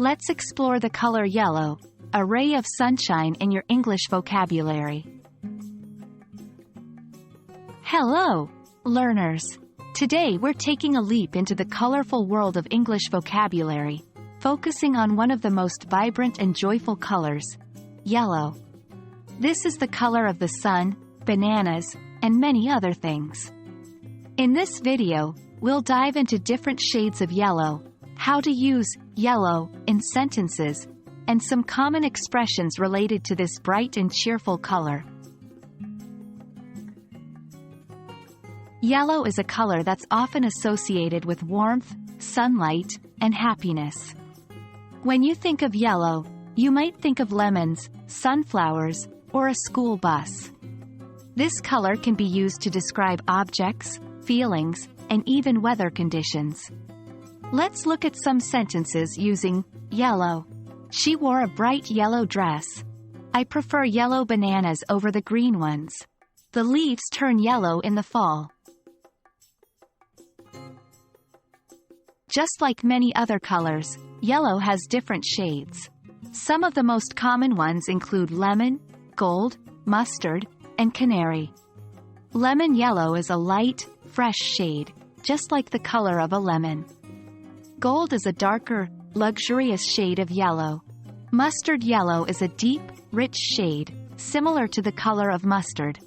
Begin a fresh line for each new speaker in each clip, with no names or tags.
Let's explore the color yellow, a ray of sunshine in your English vocabulary. Hello, learners! Today we're taking a leap into the colorful world of English vocabulary, focusing on one of the most vibrant and joyful colors, yellow. This is the color of the sun, bananas, and many other things. In this video, we'll dive into different shades of yellow, how to use yellow in sentences, and some common expressions related to this bright and cheerful color. Yellow is a color that's often associated with warmth, sunlight, and happiness. When you think of yellow, you might think of lemons, sunflowers, or a school bus. This color can be used to describe objects, feelings, and even weather conditions. Let's look at some sentences using yellow. She wore a bright yellow dress. I prefer yellow bananas over the green ones. The leaves turn yellow in the fall. Just like many other colors, yellow has different shades. Some of the most common ones include lemon, gold, mustard, and canary. Lemon yellow is a light, fresh shade, just like the color of a lemon. Gold is a darker, luxurious shade of yellow. Mustard yellow is a deep, rich shade, similar to the color of mustard.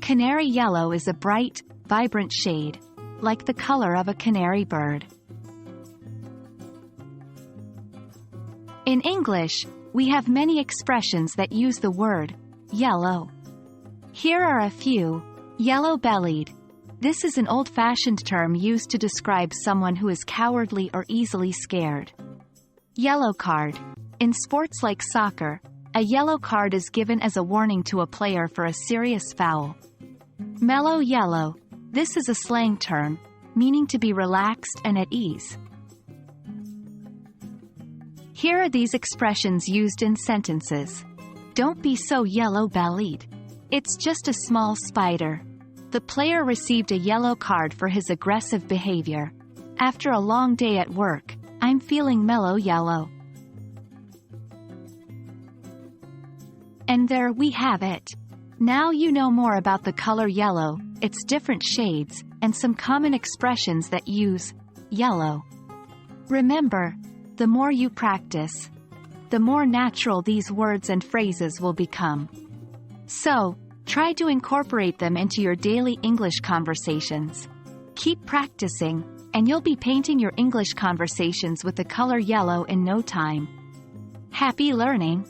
Canary yellow is a bright, vibrant shade, like the color of a canary bird. In English, we have many expressions that use the word yellow. Here are a few. Yellow-bellied. This is an old-fashioned term used to describe someone who is cowardly or easily scared. Yellow card. In sports like soccer, a yellow card is given as a warning to a player for a serious foul. Mellow yellow. This is a slang term, meaning to be relaxed and at ease. Here are these expressions used in sentences. Don't be so yellow-bellied. It's just a small spider. The player received a yellow card for his aggressive behavior. After a long day at work, I'm feeling mellow yellow. And there we have it. Now you know more about the color yellow, its different shades, and some common expressions that use yellow. Remember, the more you practice, the more natural these words and phrases will become. So, try to incorporate them into your daily English conversations. Keep practicing, and you'll be painting your English conversations with the color yellow in no time. Happy learning!